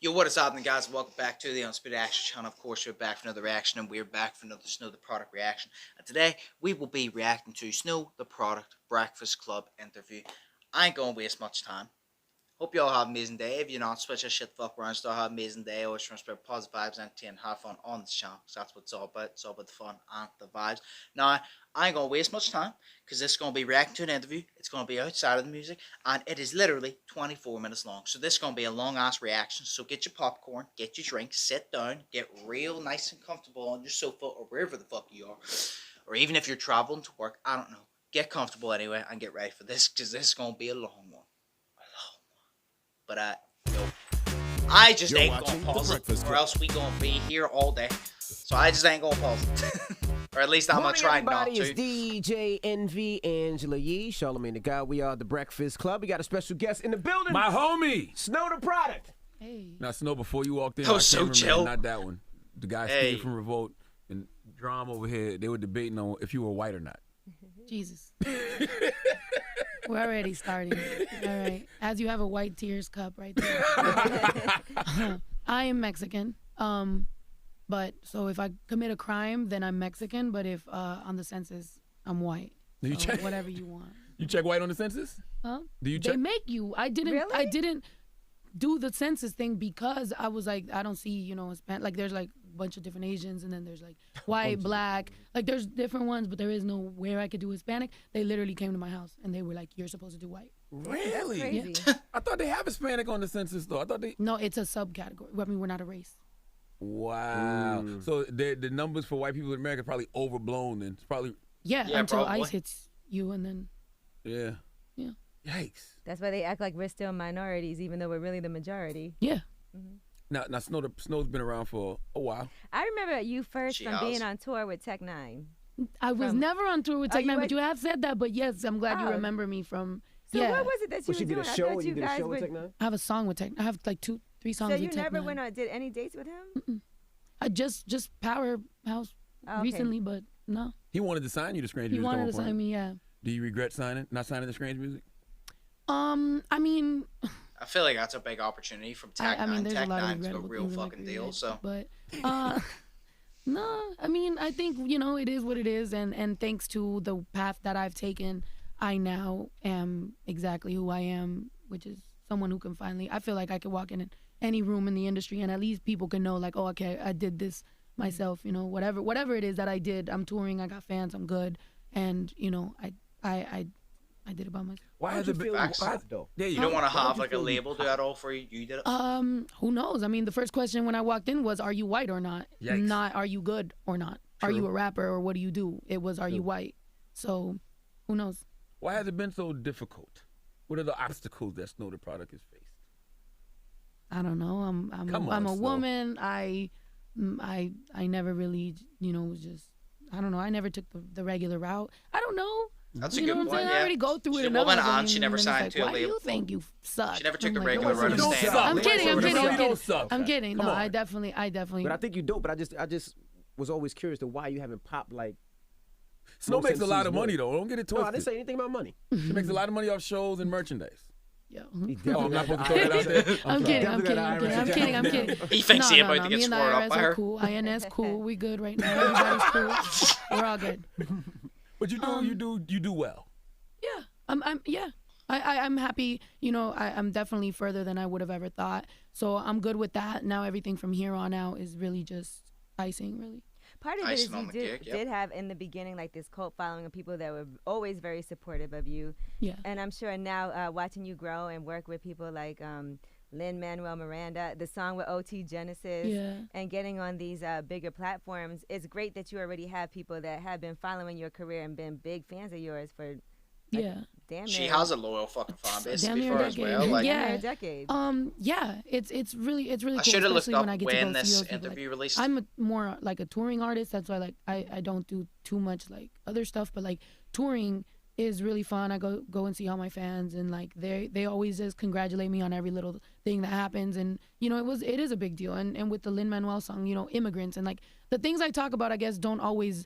Yo, what is happening, guys? Welcome back to the Unspeed Action channel. Of course, we're back for another reaction, and we're back for another Snow the Product reaction. And today, we will be reacting to Snow the Product Breakfast Club interview. I ain't gonna waste much time. Hope you all have an amazing day. If you're not, switch your shit the fuck around. Still have an amazing day. Always trying to spread positive vibes and have fun on this channel. Because that's what it's all about. It's all about the fun and the vibes. Now, I ain't going to waste much time. Because this is going to be reacting to an interview. It's going to be outside of the music. And it is literally 24 minutes long. So this is going to be a long ass reaction. So get your popcorn. Get your drink. Sit down. Get real nice and comfortable on your sofa. Or wherever the fuck you are. Or even if you're traveling to work. I don't know. Get comfortable anyway. And get ready for this. Because this is going to be a long one. But yo, I just ain't gonna pause it, or else we gonna be here all day. So I just ain't gonna pause it, or at least I'm gonna try not to. It's DJ Envy, Angela Yee, Charlamagne the God. We are the Breakfast Club. We got a special guest in the building. My homie, Snow the Product. Hey. Now Snow, before you walked in, Oh, so chill. Not that one. The guy Hey. from Revolt and Drama over here. They were debating on if you were white or not. Jesus. We're already starting. All right. As you have a white tears cup right there. I am Mexican. But so if I commit a crime, then I'm Mexican. But if on the census, I'm white. Do you So check whatever you want. You check white on the census? Huh? Do you They check? make you. I didn't. Really? I didn't do the census thing because I was like, I don't see, Hispanic. Like there's like a bunch of different Asians, and then there's like white, black. Like there's different ones, but there is no where I could do Hispanic. They literally came to my house and they were like, "You're supposed to do white." Really? Crazy. I thought they have Hispanic on the census though. I thought they. No, it's a subcategory. I mean, we're not a race. Wow. So the numbers for white people in America are probably overblown. Then it's probably Yeah, Yeah, until probably. ICE hits you, and then yeah. Yeah. Yikes. That's why they act like we're still minorities, even though we're really the majority. yeah. Now Snow's been around for a while. I remember you first She from has. being on tour with Tech Nine. I was never on tour with Oh, Tech you Nine, were- but you have said that. But yes, I'm glad you Oh. remember me from. So yeah, what was it that you Well, she were did doing? a I show. thought And you did a guys show were- with Tech Nine. I have a song with Tech. I have like three songs So with you Tech never Nine. went on, did any dates with him? I just Powerhouse Oh, okay. recently, but no, He wanted to sign you to Strange he Music. at wanted one to point. sign me. Yeah. Do you regret not signing the Strange Music? I mean, I feel like that's a big opportunity from Tech I mean, Nine. there's a Tech lot of Nine's a regrettable real things I like fucking to deal. regret, So but no, I mean, I think it is what it is, and thanks to the path that I've taken, I now am exactly who I am, which is someone who can finally. I feel like I could walk in any room in the industry, and at least people can know, like, oh, okay, I did this myself. Whatever it is that I did, I'm touring, I got fans, I'm good, and I did it by myself. Why has did it you been- feel Facts. hot though? There you you don't go. want to Why have you like a feel label do that all for you. You did it. Who knows? I mean, the first question when I walked in was, "Are you white or not?" Yikes. Not, "Are you good or not?" Are you a rapper or what do you do? It was, "Are you white?" So, who knows? Why has it been so difficult? What are the obstacles that Snow the Product has faced? I don't know. I'm Come on, I'm a Snow. woman. I never really, just I don't know. I never took the regular route. I don't know. That's a You know good what I'm point. saying? I Yeah. already go through She's it a enough. woman I and she mean, never and then signed it's to a like, why do label. you think you suck? She never took I'm the like, regular "No, route of You don't staying suck. on I'm the kidding. I'm label. kidding. You I'm don't kidding. suck. I'm kidding. Come No, on. I definitely. But I think you dope. But I just was always curious to why you haven't popped like. Snow Most makes a lot of MCs money would. though. Don't get it No, I twisted. didn't say anything about money. She makes a lot of money off shows and merchandise. Yeah. He Oh, I'm not definitely supposed to got throw that out there. I'm kidding. I'm Definitely kidding. got I'm an kidding. I'm Irish kidding. I'm accent. kidding. He thinks he about to Me get and the squared up IRS by are her. cool. INS cool. We good right now. Everybody's cool. We're all good. But you do well. Yeah. I'm happy. I'm definitely further than I would have ever thought. So I'm good with that. Now everything from here on out is really just icing, really. Part of it Icing is on you the cake, yep. did have in the beginning like this cult following of people that were always very supportive of you. Yeah. And I'm sure now watching you grow and work with people like Lin-Manuel Miranda, the song with OT Genesis, Yeah. and getting on these bigger platforms, it's great that you already have people that have been following your career and been big fans of yours for Yeah. damn She near- has a loyal fucking fan base to Damn be near a fair as decade. well. Like, Yeah. damn near a decade. Yeah. It's really I cool, should have looked especially up when I get to when go see this those people. interview Like, released. I'm more like a touring artist. That's why like I don't do too much like other stuff, but like touring is really fun. I go and see all my fans, and like they always just congratulate me on every little thing that happens, and it is a big deal. And with the Lin-Manuel song, immigrants and like the things I talk about, I guess don't always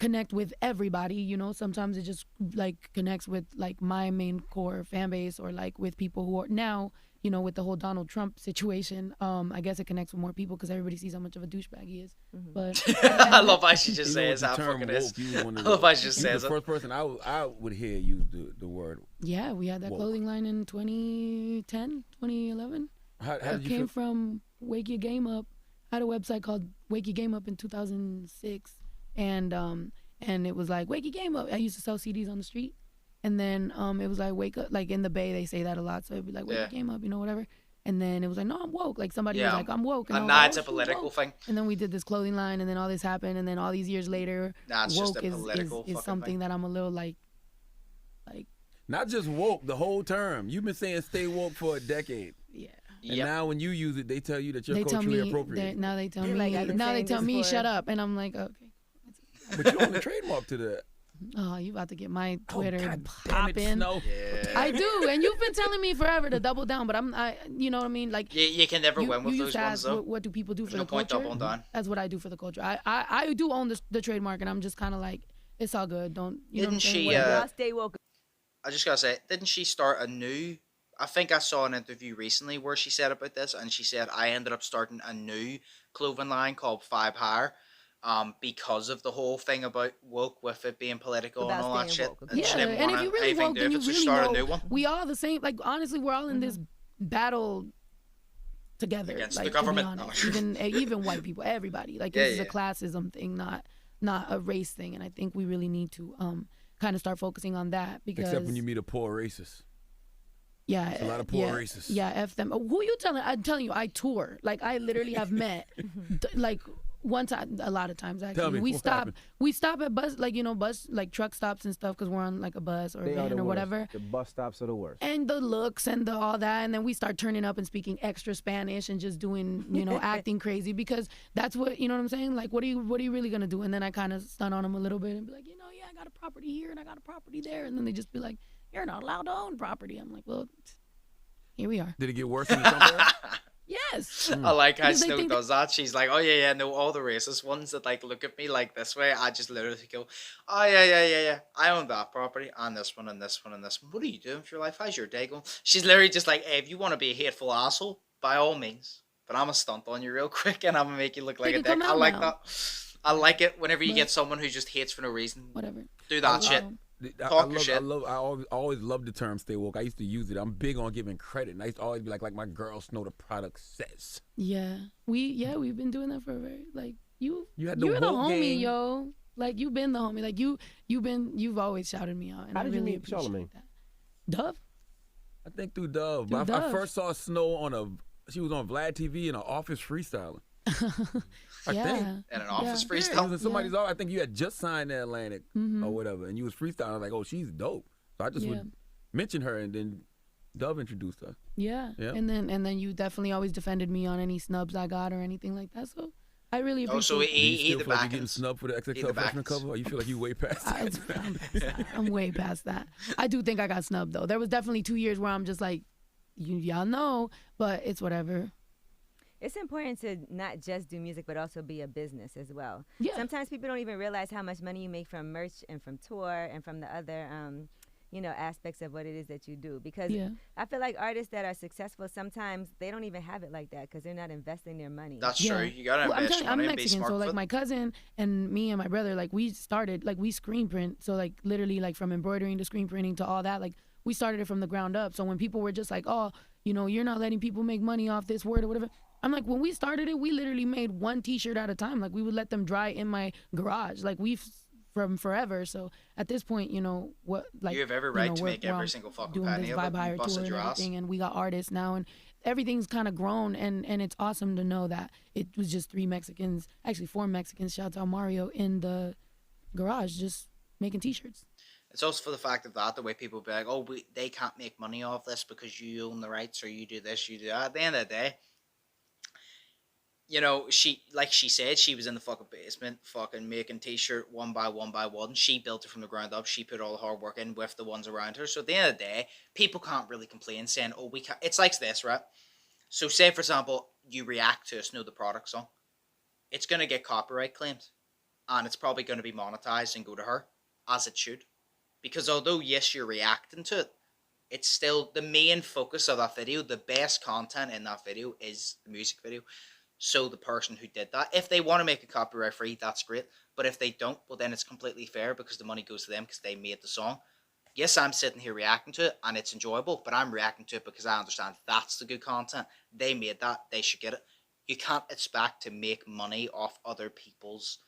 connect with everybody. Sometimes it just like connects with like my main core fan base, or like with people who are now you know, with the whole Donald Trump situation, I guess it connects with more people because everybody sees how much of a douchebag he is. But I love how she just You know, says with how the term fucking is. woke, you was one I of love the, how she just you was says the it. first person I would hear use the word. yeah, we had that Woke. clothing line in 2010, 2011. How It did you came feel? from Wake Your Game Up. I had a website called Wake Your Game Up in 2006, and it was like Wake Your Game Up. I used to sell CDs on the street, and then it was like wake up. Like in the Bay, they say that a lot, so it'd be like Wake Yeah. Your Game Up, you know, whatever. And then it was like, no, I'm woke. Like somebody was Yeah. like, I'm woke, and I And was now like, it's oh, a shoot, political woke. thing. And then we did this clothing line, and then all this happened, and then all these years later, Nah, it's just woke a political is fucking something thing. that I'm a little like Not just woke, the whole term. You've been saying stay woke for a decade. yeah. And Yep. now when you use it, they tell you that you're They tell culturally me appropriate. now they tell They're me like, I've been now they saying tell this me for- shut up, and I'm like, okay. But you own the trademark to that. Oh, you about to get my Twitter God damn it, popping. Snow. Yeah. I do, and you've been telling me forever to double down, but you know what I mean? Like You can never win with you those used to ones ask, though. what do people do There's for no the point culture? doubling down. That's what I do for the culture. I do own the trademark, and I'm just kind of like, it's all good. Don't you know what I'm Didn't saying? she, Whatever. Y'all stay woke. I just gotta say, didn't she start a new? I think I saw an interview recently where she said about this, and she said I ended up starting a new clothing line called Five Higher, because of the whole thing about woke with it being political About and all that staying shit. woke, And okay. she Yeah, didn't and want if you really anything woke, to then do you with it, so really start know a new one we all the same. Like honestly, we're all in this battle together. Against the like, government. to be honest. even white people, everybody. Like Yeah, this is a yeah. classism thing, not a race thing. And I think we really need to kind of start focusing on that because Except when you meet a poor racist. yeah, There's a lot of poor yeah, racists. Yeah, F them. Who you telling? I'm telling you, I tour. Like I literally have met, like one time, a lot of times actually. me, we what stop. happened? We stop at bus, like bus, like truck stops and stuff, because we're on like a bus or a They are van the or worst. whatever. The bus stops are the worst. And the looks and the all that, and then we start turning up and speaking extra Spanish and just doing, acting crazy because that's what you know what I'm saying. Like, what are you really gonna do? And then I kind of stun on them a little bit and be like, yeah, I got a property here and I got a property there, and then they just be like, you're not allowed to own property. I'm like, well, here we are. Did it get worse in the summer? Yes. I like how Because they Snow think does that. She's like, oh yeah, no, all the racist ones that like look at me like this way, I just literally go, oh yeah. I own that property and this one and this one and this one. What are you doing for your life? How's your day going? She's literally just like, hey, if you want to be a hateful asshole, by all means. But I'm gonna stunt on you real quick and I'm gonna make you look like They a can dick. come I out like now. that. I like it whenever you But- get someone who just hates for no reason. Whatever. Do that shit. Talk your shit. I always love the term stay woke. I used to use it. I'm big on giving credit. And I used to always be like my girls know the product says. Yeah. We've been doing that for a very you. You had the You're the woke homie, game. yo. Like you've been the homie. Like you've always shouted me out, and How I did you really meet appreciate Charlamagne? that. Dove. I think through Dove. Through I Dove. first saw Snow she was on Vlad TV in an office freestyling. I Yeah. think. In an office Yeah, freestyle. he was in somebody's office. I think you had just signed the Atlantic Mhm. or whatever, and you was freestyling. I was like, oh, she's dope. So I just Yeah. would mention her, and then Dove introduced her. Yeah. Yeah. And then you definitely always defended me on any snubs I got or anything like that. So I really Oh, so appreciate. Do you he still the feel like you're getting backings. snubbed for the the XXL freshman backings. cover, or you feel like you way past I'm that? past that. I'm way past that. I do think I got snubbed though. There was definitely 2 years where I'm just like, y'all know, but it's whatever. It's important to not just do music, but also be a business as well. Yeah. Sometimes people don't even realize how much money you make from merch and from tour and from the other, aspects of what it is that you do. Because Yeah. I feel like artists that are successful, sometimes they don't even have it like that because they're not investing their money. That's Yeah. true. You gotta Well, I'm invest telling your you, I'm money and be Mexican, smart so with like it. my cousin and me and my brother, like we started, like we screen print, so like literally like from embroidering to screen printing to all that, like we started it from the ground up. So when people were just like, oh, you're not letting people make money off this word or whatever, I'm like, when we started it, we literally made one T-shirt at a time. Like we would let them dry in my garage, like from forever. So at this point, what like You have every right to we're- make we're every on single fucking doing penny this of it. vibe You hire tour busted and your ass. everything, and we got artists now, and everything's kind of grown, and it's awesome to know that it was just 4 Mexicans, shout out Mario, in the garage just making T-shirts. It's also for the fact of that, the way people be like, oh, they can't make money off this because you own the rights or you do this, you do that. At the end of the day, she said, she was in the fucking basement fucking making T-shirt one by one. She built it from the ground up. She put all the hard work in with the ones around her. So at the end of the day, people can't really complain saying, oh, we can't. It's like this, right? So say, for example, you react to a Snow the Product song. It's going to get copyright claimed. And it's probably going to be monetized and go to her, as it should. Because although, yes, you're reacting to it, it's still the main focus of that video. The best content in that video is the music video. So the person who did that, if they want to make it copyright free, that's great. But if they don't, well, then it's completely fair because the money goes to them because they made the song. Yes, I'm sitting here reacting to it and it's enjoyable, but I'm reacting to it because I understand that's the good content. They made that, they should get it. You can't expect to make money off other people's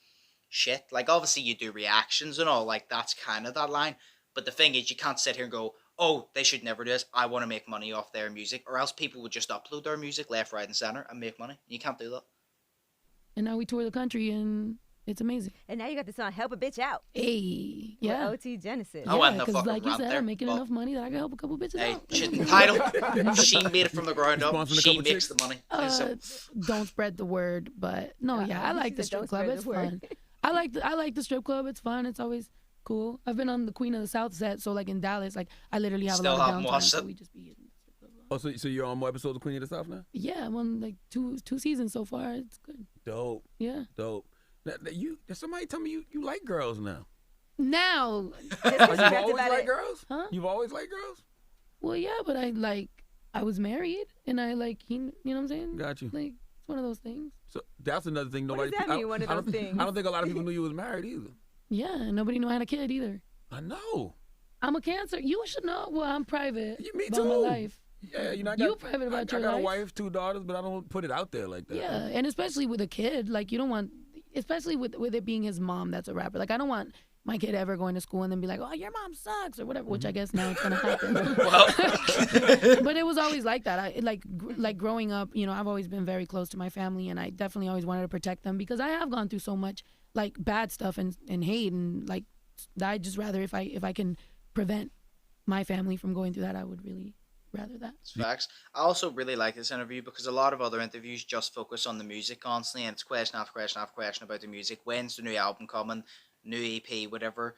shit. Like, obviously, you do reactions and all, like, that's kind of that line. But the thing is, you can't sit here and go, oh, they should never do this. I want to make money off their music. Or else people would just upload their music left, right, and center and make money. You can't do that. And now we tour the country and it's amazing. And now you got the song "Help a Bitch Out." Hey, yeah. With OT Genesis. Oh, and the because fucking like you rant said, there. I'm making Well, enough money that I can help a couple bitches Hey, out. shit, entitled. She made it from the ground up. Sponsoring a She couple makes chicks? the money. Don't spread the word, but no, yeah, I Uh-uh. like the She said strip don't club. spread It's the word. fun. I like the strip club. It's fun. It's always cool. I've been on the Queen of the South set, so like in Dallas, like I literally have Still a lot haven't of downtime, watched so it? we just be hitting the strip club. Oh, so you're on more episodes of Queen of the South now? Yeah, I'm on like two seasons so far. It's good. Dope, Yeah. dope. Now, somebody tell me you like girls now. Now, Just 'cause Like, you you've rapped always about liked it. girls? Huh? You've always liked girls? well, yeah, but I was married, and I like he, you know what I'm saying? Got you. Like it's one of those things. So that's another thing. What Nobody. does that I- mean, one of I don't- those things? I don't think a lot of people knew you was married either. Yeah, and nobody knew I had a kid either. I know. I'm a Cancer. You should know. Well, I'm private Yeah, me about my too. life. Yeah, you know, I You got, private about I your got a life. wife, 2 daughters, but I don't put it out there like that. Yeah, and especially with a kid, like you don't want, especially with it being his mom that's a rapper. Like I don't want my kid ever going to school and then be like, oh, your mom sucks or whatever. Which I guess now it's gonna happen. But it was always like that. I like growing up. You know, I've always been very close to my family, and I definitely always wanted to protect them because I have gone through so much like bad stuff and hate and like I just rather if I can prevent my family from going through that, I would really rather that. It's facts. I also really like this interview because a lot of other interviews just focus on the music constantly, and it's question after question after question about the music. When's the new album coming? New EP, whatever.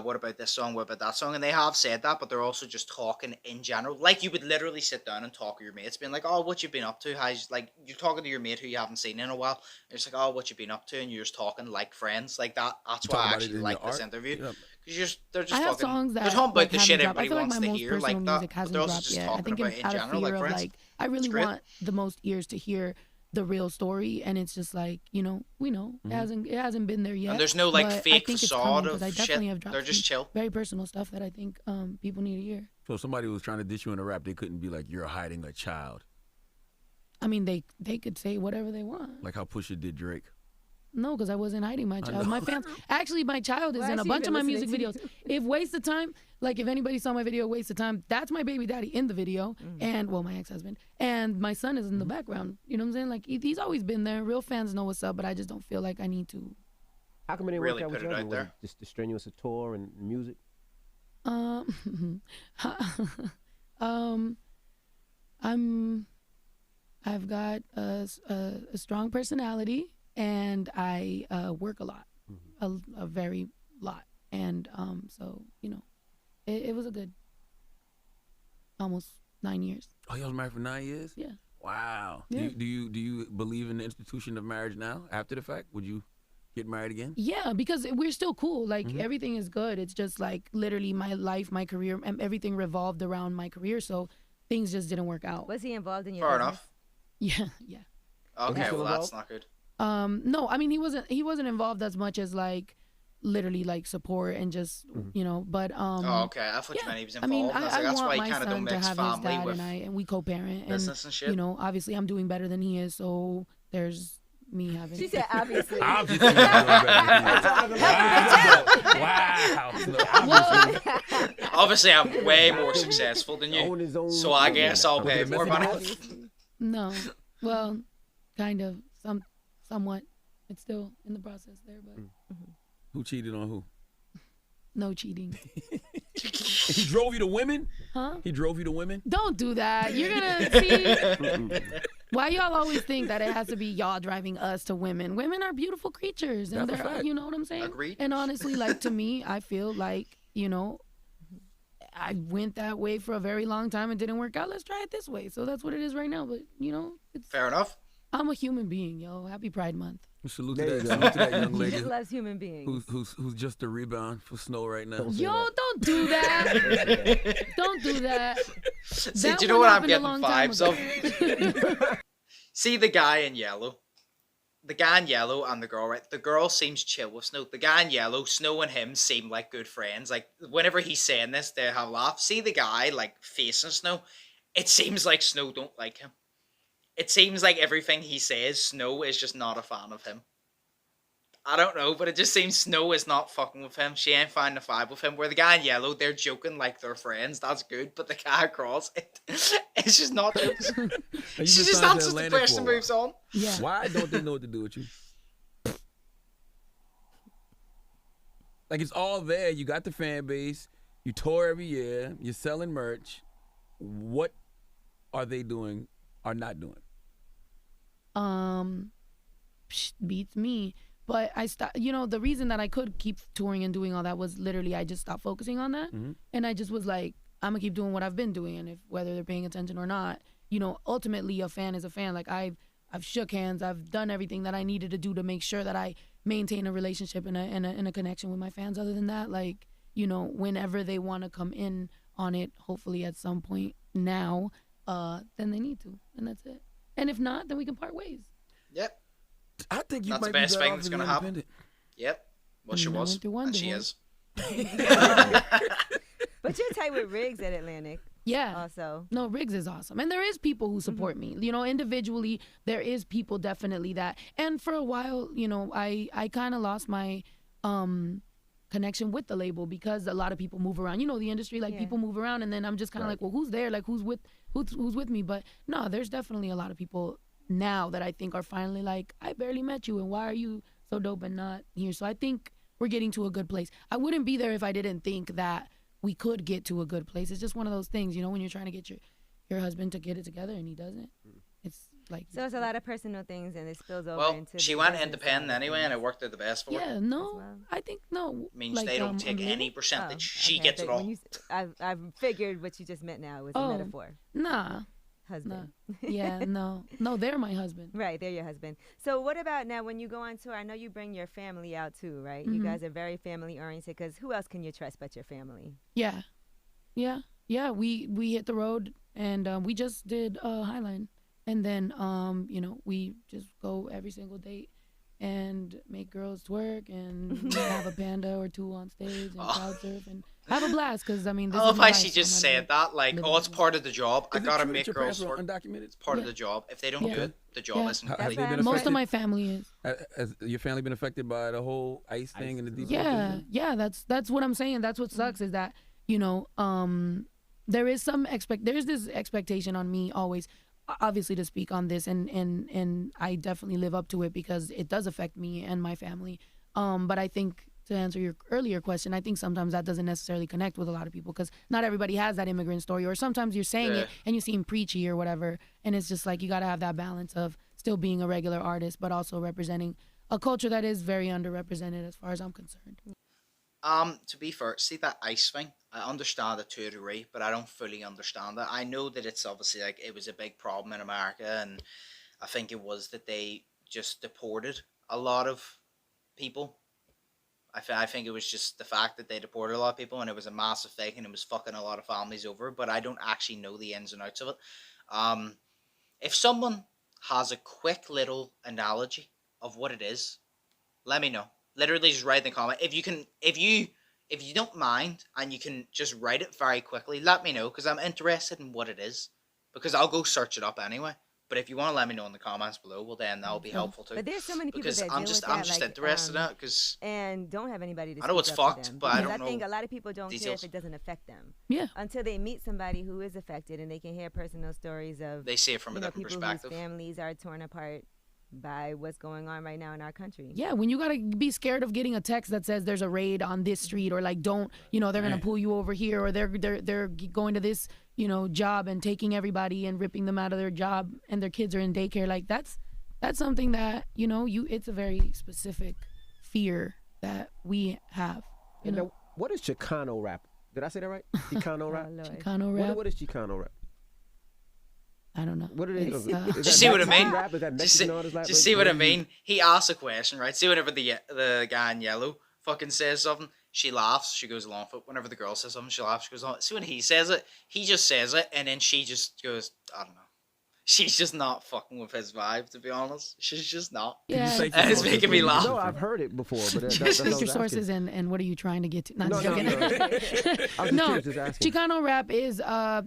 What about this song? What about that song? And they have said that, but they're also just talking in general. Like you would literally sit down and talk to your mates, being like, "Oh, what you been up to?" How's like you're talking to your mate who you haven't seen in a while. And it's like, "Oh, what you been up to?" And you're just talking like friends, like that. That's You why talk I about it actually in like your this art? interview. Yeah. Because they're just I have talking. songs that they're talking about like, the haven't shit dropped. I everybody feel like wants my to most hear, personal like that. music But hasn't they're also dropped just yet. I talking think about it's in out of general, fear like of friends. like I really great. want the most ears to hear the real story, and it's just like we know it hasn't been there yet. And there's no like but I fake think it's facade coming, of 'cause I shit. definitely have dropped They're just some chill. very personal stuff that I think people need to hear. So if somebody was trying to dish you in a rap, they couldn't be like, you're hiding a child. I mean, they could say whatever they want. Like how Pusha did Drake. No, because I wasn't hiding my child. know. My fans, actually, my child is Why in is a she bunch of even my music listening videos. to you? If Waste of Time, like if anybody saw my video, Waste of Time, that's my baby daddy in the video, and well, my ex-husband, and my son is in the background. You know what I'm saying? Like he's always been there. Real fans know what's up, but I just don't feel like I need to. How come it didn't Really work out with put it you? out Was there. Just the strenuous of tour and music. I've got a strong personality, and I work a lot, a very lot, and so you know, it was a good almost 9 years. Oh, you was married for 9 years? Yeah. Wow. Yeah. Do you believe in the institution of marriage now? After the fact, would you get married again? Yeah, because we're still cool. Like everything is good. It's just like literally my life, my career, and everything revolved around my career. So things just didn't work out. Was he involved in your Fair business? enough. Yeah. Okay, still well that's involved? not good. No, I mean he wasn't involved as much as like literally like support and just you know. But Oh, okay. I thought you yeah. meant he was I involved. mean, I was like, I that's why want you my kind of don't son to mix have his family dad with and we co-parent, and business and shit. you know, obviously I'm doing better than he is, so there's me having. She said obviously. Obviously. you're doing better than me. Wow. Obviously. Obviously, I'm way more successful than Own you, his own. so I guess I'll Was pay it a more money. method? No, well, kind of, somewhat. It's still in the process there, but Who cheated on who? no cheating. He drove you to women? Huh? He drove you to women? Don't do that. You're gonna see. Why y'all always think that it has to be y'all driving us to women? Women are beautiful creatures, and That's a they're, fact. you know what I'm saying? Agreed. And honestly, like to me, I feel like you know, I went that way for a very long time and didn't work out. Let's try it this way. So that's what it is right now. But you know, it's Fair enough. I'm a human being, yo. Happy Pride Month. Salute There to you that, go. salute to that young He lady just loves human beings. who's just a rebound for Snow right now. Don't say Yo, that. don't do that. Don't do that. See, That do you know one what I'm happened a getting long time vibes ago. of? See the guy in yellow. The guy in yellow and the girl, right? The girl seems chill with Snow. The guy in yellow, Snow and him seem like good friends. Like, whenever he's saying this, they have a laugh. See the guy, like, facing Snow? It seems like Snow don't like him. It seems like everything he says, Snow is just not a fan of him. I don't know, but it just seems Snow is not fucking with him. She ain't finding a vibe with him. Where the guy in yellow, they're joking like they're friends. That's good. But the guy across, it's just not jokes. And you She been just signed to answers the Atlantic question, for a while. moves on. Yeah. Why don't they know what to do with you? Like, it's all there. You got the fan base. You tour every year. You're selling merch. What are they doing or not doing? Beats me. But I stopped. You know, the reason that I could keep touring and doing all that was literally I just stopped focusing on that, and I just was like, I'm gonna keep doing what I've been doing, and if whether they're paying attention or not, you know, ultimately a fan is a fan. Like I've shook hands. I've done everything that I needed to do to make sure that I maintain a relationship and a connection with my fans. Other than that, like, you know, whenever they want to come in on it, hopefully at some point now, then they need to, and that's it. And if not, then we can part ways. Yep. I think you That's the might best be better thing off that's as gonna an happen. independent. Yep. Well, she I was. went through one And she divorce. is. But you're tight with Riggs at Atlantic. Yeah. Also. No, Riggs is awesome. And there is people who support me. You know, individually, there is people definitely that. And for a while, you know, I kind of lost my connection with the label because a lot of people move around. You know, the industry, like people move around, and then I'm just kind of like, well, who's there? Like, who's with me? But no, there's definitely a lot of people now that I think are finally like, I barely met you, and why are you so dope and not here? So I think we're getting to a good place. I wouldn't be there if I didn't think that we could get to a good place. It's just one of those things, you know, when you're trying to get your husband to get it together and he doesn't. It's like, So it's a lot of personal things, and it spills over Well, into. she the went business independent side of anyway, and it things. worked out the best for her. yeah, no, well. I think no. Means like, they don't on take the any label? percentage. She okay, gets but it all. when you I figured what you just meant now was a Oh. metaphor. Nah, Husband. yeah, no, they're my husband. Right, they're your husband. So what about now when you go on tour? I know you bring your family out too, right? You Mhm. guys are very family oriented because who else can you trust but your family? Yeah. We hit the road and we just did Highline, and then you know, we just go every single date and make girls twerk and have a panda or two on stage and crowd surf and have a blast. Because I mean, this I is love my how life, she so just I'm said that. Like, living oh, it's it. part of the job. I Is it gotta true that make your girls parents were work. undocumented? It's part of Yeah. the job. If they don't Yeah. do it, the job Yeah. isn't Have complete. they been Most affected? of my family is. Has your family been affected by the whole ICE thing and the deportation? Yeah, that's what I'm saying. That's what sucks is that, you know, there's this expectation on me always, obviously, to speak on this, and I definitely live up to it because it does affect me and my family. But I think, to answer your earlier question, I think sometimes that doesn't necessarily connect with a lot of people because not everybody has that immigrant story, or sometimes you're saying it and you seem preachy or whatever, and it's just like you got to have that balance of still being a regular artist but also representing a culture that is very underrepresented as far as I'm concerned. To be fair, see that ice thing. I understand it to a degree, but I don't fully understand it. I know that it's obviously like it was a big problem in America, and I think it was that they just deported a lot of people. I think it was just the fact that they deported a lot of people, and it was a massive thing, and it was fucking a lot of families over. But I don't actually know the ins and outs of it. If someone has a quick little analogy of what it is, let me know. Literally, just write in the comment. If you don't mind, and you can just write it very quickly, let me know because I'm interested in what it is. Because I'll go search it up anyway. But if you want to let me know in the comments below, well then that'll be helpful too. But there's so many people Because that I'm deal just with that, like, interested in it because and don't have anybody to I know speak it's up for fucked, them. but I Because don't I think know a lot of people don't care details. if it doesn't affect them Yeah. until they meet somebody who is affected and they can hear personal stories of they see it from a different people perspective. whose families are torn apart by what's going on right now in our country. Yeah, when you gotta be scared of getting a text that says there's a raid on this street, or like don't, you know, they're gonna pull you over here, or they're going to this, you know, job and taking everybody and ripping them out of their job, and their kids are in daycare. Like that's something that, you know, it's a very specific fear that we have. You And know, now, what is Chicano rap? Did I say that right? Chicano rap. Oh, Lord. Chicano rap. What is Chicano rap? I don't know. What are they? It's, Just see what I mean? Rap? Is that Just see, Mexican artist rap? just see what I mean. He asks a question, right? See whenever the guy in yellow fucking says something, she laughs. She goes along with it. Whenever the girl says something, she laughs. She goes along. See when he says it, he just says it, and then she just goes, I don't know. She's just not fucking with his vibe, to be honest. She's just not. Yeah. Say And it's some making me laugh. No, I've heard it before, but that's Just what I What's was your sources asking. and what are you trying to get to? Not No, joking. no. I was just No, curious, just asking. Chicano rap is a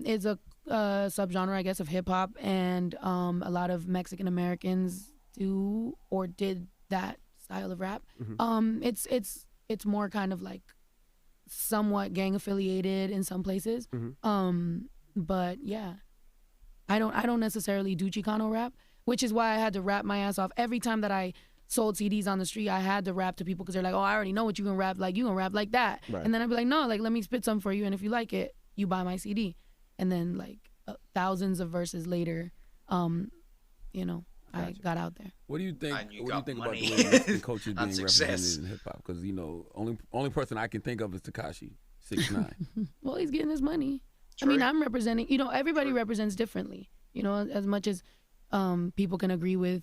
subgenre, I guess, of hip hop, and a lot of Mexican Americans do or did that style of rap. It's more kind of like somewhat gang affiliated in some places. But yeah, I don't necessarily do Chicano rap, which is why I had to rap my ass off every time that I sold CDs on the street. I had to rap to people because they're like, oh, I already know what you can rap like. You can rap like that. Right. And then I'd be like, no, like let me spit some for you, and if you like it, you buy my CD. And then like thousands of verses later, you know, I got out there. What do you think? And you What do you got think about money the way Mexican culture is on being success. represented in hip hop? Because you know, only person I can think of is Tekashi 6ix9ine. Well, he's getting his money. I True. mean, I'm representing, you know, everybody represents differently. You know, as much as people can agree with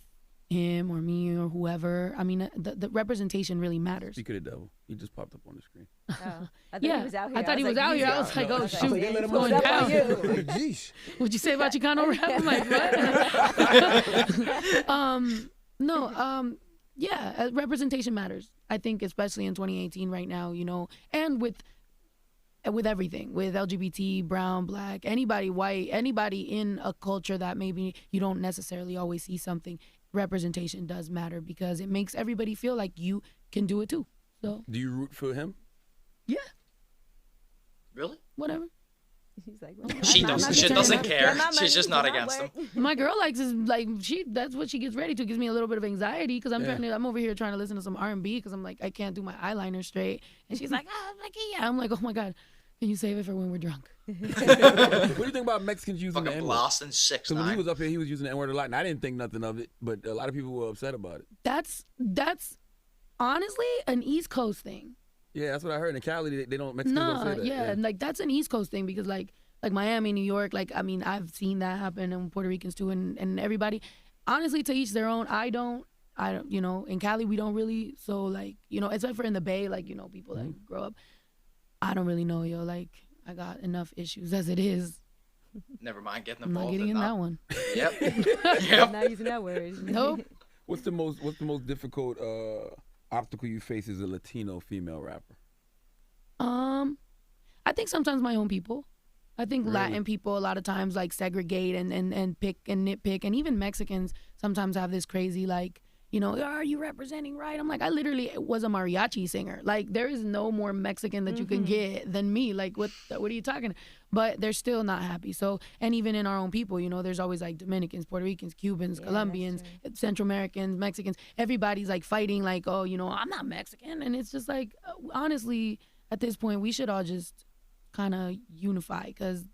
him or me or whoever. I mean, the representation really matters. Speak of the devil, he just popped up on the screen. Oh, I thought Yeah, he was out here. I thought he was out here. I was like, oh, shoot, they let him going on. down. Jeez. What'd you say about Chicano rap? I'm like, what? Yeah, representation matters. I think especially in 2018 right now, you know, and with everything, with LGBT, brown, black, anybody white, anybody in a culture that maybe you don't necessarily always see something, representation does matter because it makes everybody feel like you can do it too. So, Do you root for him? yeah, Really? whatever. He's like, She doesn't. She doesn't care. She's just not against him. My girl likes is like that's what she gets ready to. Gives me a little bit of anxiety because I'm over here trying to listen to some R&B because I'm like I can't do my eyeliner straight, and she's like, yeah. I'm like, oh my god, can you save it for when we're drunk? What do you think about Mexicans using the Fucking N-word? blasting So when he 6ix9ine. was up here, he was using the N-word a lot, and I didn't think nothing of it, but a lot of people were upset about it. That's honestly an East Coast thing. Yeah, that's what I heard. In Cali, they don't Mexicans don't say that. Yeah, like that's an East Coast thing because like Miami, New York, like I mean I've seen that happen and Puerto Ricans too and everybody. Honestly, to each their own. I don't, you know, in Cali we don't really, so like, you know, except for in the Bay, like, you know, people that grow up. I don't really know, yo, like I got enough issues as it is. Never mind getting I'm involved not getting in that one. Yep. I'm Yep. not using that word. Nope. What's the most difficult obstacle you face as a Latino female rapper? I think sometimes my own people. I think Really? Latin people a lot of times like segregate and pick and nitpick, and even Mexicans sometimes have this crazy like, you know, are you representing right? I'm like, I literally was a mariachi singer. Like there is no more Mexican that you can get than me. Like what are you talking? But they're still not happy. So, and even in our own people, you know, there's always like Dominicans, Puerto Ricans, Cubans, Yeah, Colombians, Central Americans, Mexicans. Everybody's like fighting like, oh, you know, I'm not Mexican. And it's just like, honestly, at this point, we should all just kind of unify because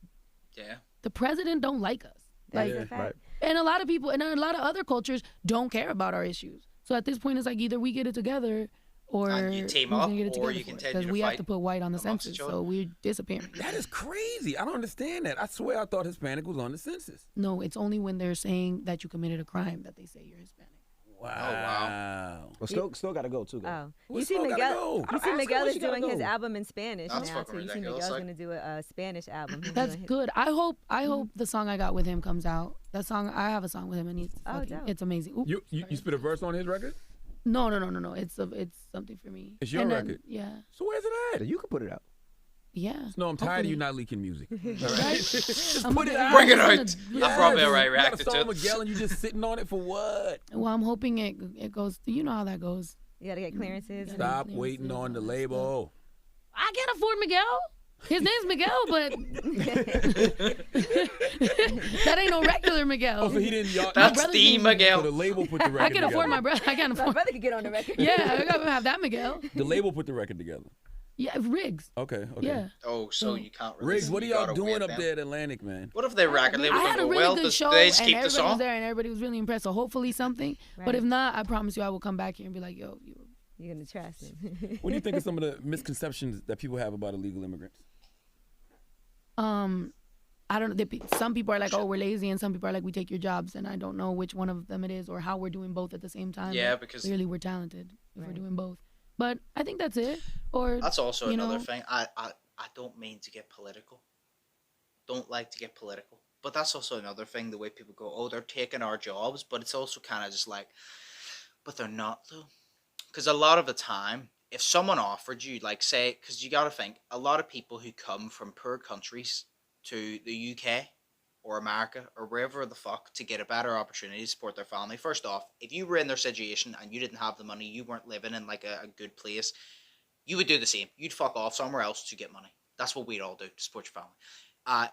Yeah. the president don't like us. Like, That's a fact. right. and a lot of people, and a lot of other cultures don't care about our issues. So at this point, it's like either we get it together, or And you team who's up, gonna get it or together you for it? continue Because to we have fight to put white on the amongst census, each other. so we're disappearing. That is crazy. I don't understand that. I swear I thought Hispanic was on the census. No, it's only when they're saying that you committed a crime that they say you're Hispanic. Wow. Well, still got to go too. Guys. Oh, We you see still gotta Miguel? go. You I see asked Miguel her when is she gotta doing his go. album in Spanish That's now, fucking so you see ridiculous, Miguel's like- gonna do a Spanish album. He's That's doing it. good. I hope the song I got with him comes out. That song, I have a song with him, and dope. it's amazing. Oop. You spit a verse on his record? No. It's something for me. It's your And then- record? Yeah. So where's it at? You can put it out. Yeah. No, I'm tired of Hopefully. you not leaking music. Right? Just I'm put gonna- it out. Bring it I'm out. just gonna- I probably already You got reacted a to song, it. Miguel, and you just sitting on it for what? Well, I'm hoping it goes. You know how that goes. You gotta get clearances. Yeah. Stop clearances, waiting on the all that label. I can't afford Miguel. His name's Miguel, but that ain't no regular Miguel. Oh, so he didn't. Y'all, That's brother's the name- so Miguel. the label put the record I can afford together. my brother. I can't My afford. brother could get on the record. Yeah, I gotta have that Miguel. The label put the record together. Yeah, Riggs. Okay. Yeah. Oh, so you can't really. Riggs, what are you y'all gotta doing wait up then. there at Atlantic, man? What if they record label I don't had a go really well? good Does show, they just and keep the everybody was song? there, and everybody was really impressed. So hopefully something. Right. But if not, I promise you, I will come back here and be like, yo, You're gonna trust him. What do you think of some of the misconceptions that people have about illegal immigrants? I don't know. Some people are like, oh, we're lazy, and some people are like, we take your jobs, and I don't know which one of them it is or how we're doing both at the same time. Yeah, Like, because clearly we're talented if we're Right. doing both. But I think that's it. Or that's also you another know, thing. I don't mean to get political. Don't like to get political. But that's also another thing, the way people go, oh, they're taking our jobs, but it's also kind of just like, but they're not though. Because a lot of the time, if someone offered you, like, say, because you got to think, a lot of people who come from poor countries to the UK or America or wherever the fuck to get a better opportunity to support their family, first off, if you were in their situation and you didn't have the money, you weren't living in like a good place, you would do the same. You'd fuck off somewhere else to get money. That's what we'd all do to support your family.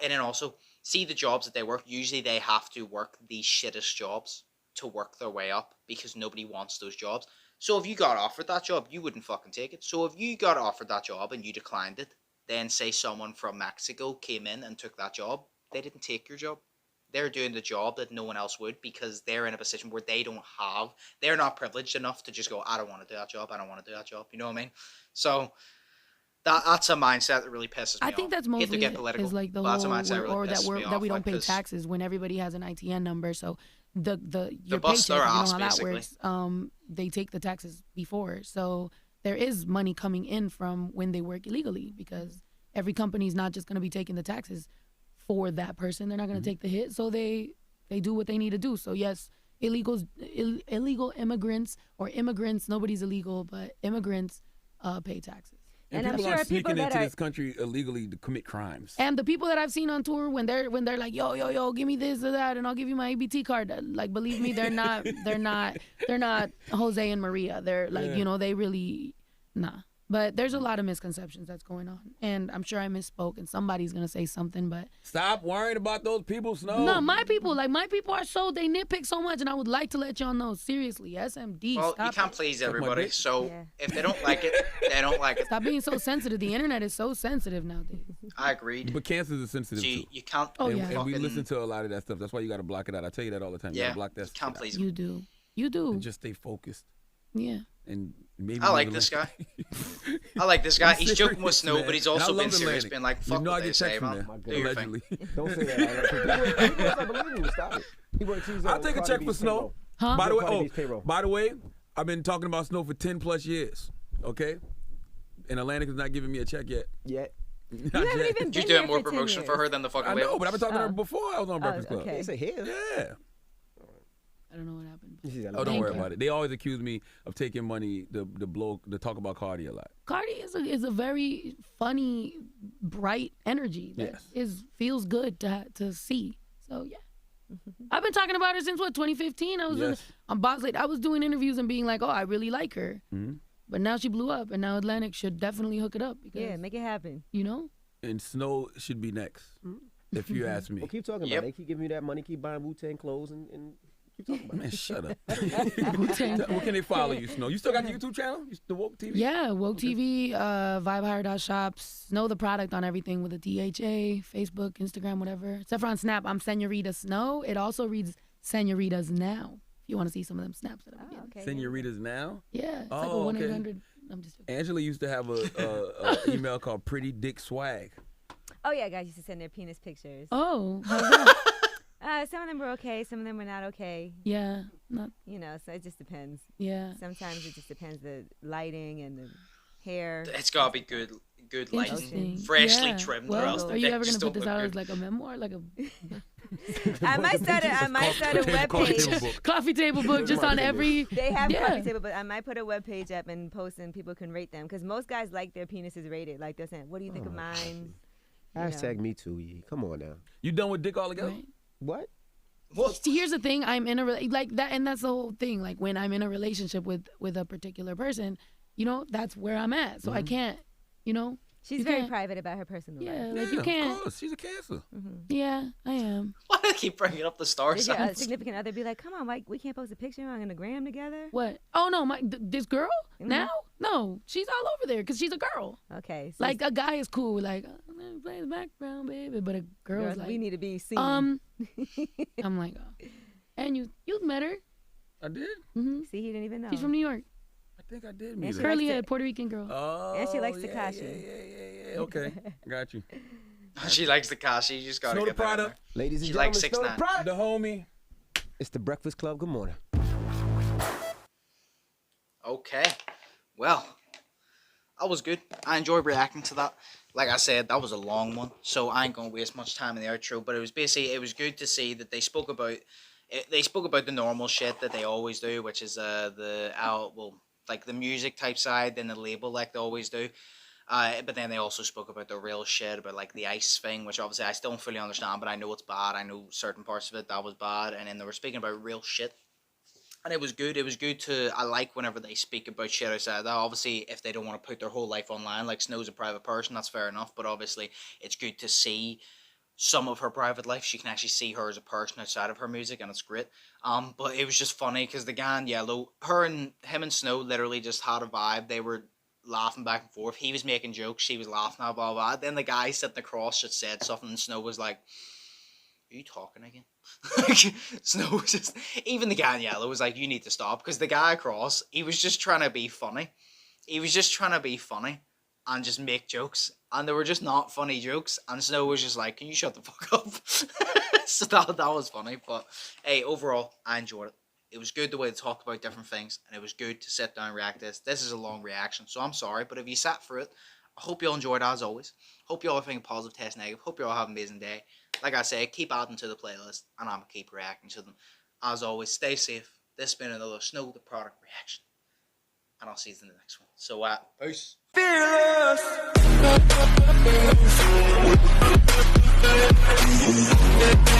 And then also, see the jobs that they work. Usually they have to work the shittest jobs to work their way up because nobody wants those jobs. So if you got offered that job, you wouldn't fucking take it. So if you got offered that job and you declined it, then say someone from Mexico came in and took that job, they didn't take your job. They're doing the job that no one else would because they're in a position where they're not privileged enough to just go, I don't want to do that job, I don't want to do that job. You know what I mean? So that's a mindset that really pisses me off. I think that's Hate to mostly get political, is like the but that's a whole mindset that really or that pisses me we off, don't like, pay 'cause taxes when everybody has an ITN number. So your bust paycheck, their you know ass, how that basically. works. They take the taxes before, so there is money coming in from when they work illegally because every company's not just going to be taking the taxes for that person. They're not going to take the hit, so they do what they need to do. So yes, illegal immigrants or immigrants, nobody's illegal, but immigrants pay taxes. And And I'm people sure are people sneaking that into are- this country illegally to commit crimes. And the people that I've seen on tour when they're like, yo, give me this or that, and I'll give you my ABT card. Like, believe me, they're not Jose and Maria. They're like, Yeah. they really, nah. But there's a lot of misconceptions that's going on, and I'm sure I misspoke, and somebody's gonna say something, but Stop worrying about those people, Snow. no, my people are so they nitpick so much, and I would like to let y'all know seriously, SMD, Well, stop you can't it. please Suck my everybody, dick. so Yeah. if they don't like it, they don't like it. Stop being so sensitive. The internet is so sensitive nowadays. I agreed. But cancer is sensitive So too. you can't. Oh, and, yeah. and we fucking- listen to a lot of that stuff. That's why you got to block it out. I tell you that all the time. You got Yeah, to block that you shit can't out. please. You do. And just stay focused. Yeah. And maybe I like live this life. I like this guy. I'm He's joking with serious, Snow, man. but he's And I also love been serious, Atlantic. being like, You fuck know I what they get say, text from man. there. Do your thing. Allegedly. Don't say that. That's unbelievable. Stop it. He works. He's I'll on take a Cardi check for B's Snow. payroll. Huh? By the way, Cardi B's payroll. by the way, I've been talking about Snow for 10 plus years. Okay, and Atlantic is not giving me a check yet. Yeah. Not You haven't yet. even You're been doing here more for 10 promotion for years. her than the fucking I label. know, but I've been talking to her Oh. before I was on Breakfast Club. okay. It's a here. Yeah. I don't know what happened. She said, Oh, don't Thank worry you. about it. They always accuse me of taking money to talk about Cardi a lot. Cardi is a very funny, bright energy that Yes. feels good to see. So yeah, I've been talking about her since 2015. I was Yes. on Boss Lady. I was doing interviews and being like, oh, I really like her. Mhm. But now she blew up, and now Atlantic should definitely hook it up because Yeah, make it happen. you know. And Snow should be next, if you ask me. Well, keep talking Yep. about it. They keep giving you that money. Keep buying Wu-Tang clothes and keep talking about it. Man, shut up. Wu-Tang. Where can they follow you, Snow? You still got your YouTube channel? The Woke TV? Yeah, Woke TV, VibeHire.shops. Know the product on everything with a DHA, Facebook, Instagram, whatever. Except for on Snap, I'm Senorita Snow. It also reads Senoritas Now. If you want to see some of them snaps that I'm getting. Okay. Senoritas Now? Yeah, it's like a Oh, okay. 1-800. I'm just joking. Angela used to have a email called Pretty Dick Swag. Oh yeah, guys used to send their penis pictures. Oh, how's that? Some of them were okay, some of them were not okay. Yeah, not You know, so it just depends. yeah. Sometimes it just depends the lighting and the hair. It's gotta be good lighting, Interesting. freshly Yeah. trimmed, Well, or else are the you dick ever just gonna put don't this look out good. as like a memoir, like a I might start a web Coffee page. table book. coffee table book just on every? They have Yeah. coffee table, but I might put a web page up and post, and people can rate them because most guys like their penises rated. Like they're saying, "What do you think of mine?" You know. Hashtag me too. Yeah. Come on now. You done with dick altogether? Right. What? What? See, here's the thing. I'm in a like that, and that's the whole thing. Like when I'm in a relationship with a particular person, that's where I'm at. So I can't, She's you very can't- private about her personal yeah, life. like you Of can't. course. She's a Cancer. Yeah, I am. Why do I keep bringing up the star Did your signs? significant other be like, "Come on, Mike, we can't post a picture on the gram together"? What? Oh no, this girl Mhm. now? No, she's all over there because she's a girl. Okay, so Like a guy is cool, like play the background, baby, but a girl's girls, like, we need to be seen. I'm like, oh. And you met her? I did? Hmm. See, he didn't even know. She's from New York. I think I did And meet she her. Curly likes head, to- Puerto Rican girl. Oh, And she likes yeah, Tekashi. Yeah. Okay, got you. She likes the car. She just got to Snow the get that in product. there. Ladies and She gentlemen, likes Snow the 6ix9ine. product. The homie. It's the Breakfast Club. Good morning. Okay. Well, that was good. I enjoyed reacting to that. Like I said, that was a long one, so I ain't gonna waste much time in the outro. But it was good to see that they spoke about the normal shit that they always do, which is like the music type side, then the label like they always do. But then they also spoke about the real shit, about like the ice thing, which obviously I still don't fully understand, but I know it's bad. I know certain parts of it that was bad, and then they were speaking about real shit. And it was good. It was good I like whenever they speak about shit outside of that. Obviously, if they don't want to put their whole life online, like Snow's a private person, that's fair enough. But obviously, it's good to see some of her private life. She can actually see her as a person outside of her music, and it's great. But it was just funny because the guy in yellow, him and Snow literally just had a vibe. They were laughing back and forth. He was making jokes, she was laughing at blah blah. Then the guy sitting across just said something, and Snow was like, "Are you talking again?" Snow was just, even the guy in yellow was like, "You need to stop," because the guy across, he was just trying to be funny. He was just trying to be funny and just make jokes, and they were just not funny jokes. And Snow was just like, "Can you shut the fuck up?" So that was funny. But hey, overall, I enjoyed it. It was good the way they talked about different things, and it was good to sit down and react to this. This is a long reaction, so I'm sorry, but if you sat through it, I hope you all enjoyed it as always. Hope you all are thinking positive, test negative. Hope you all have an amazing day. Like I say, keep adding to the playlist, and I'm going to keep reacting to them. As always, stay safe. This has been another Snow the Product reaction, and I'll see you in the next one. So, peace.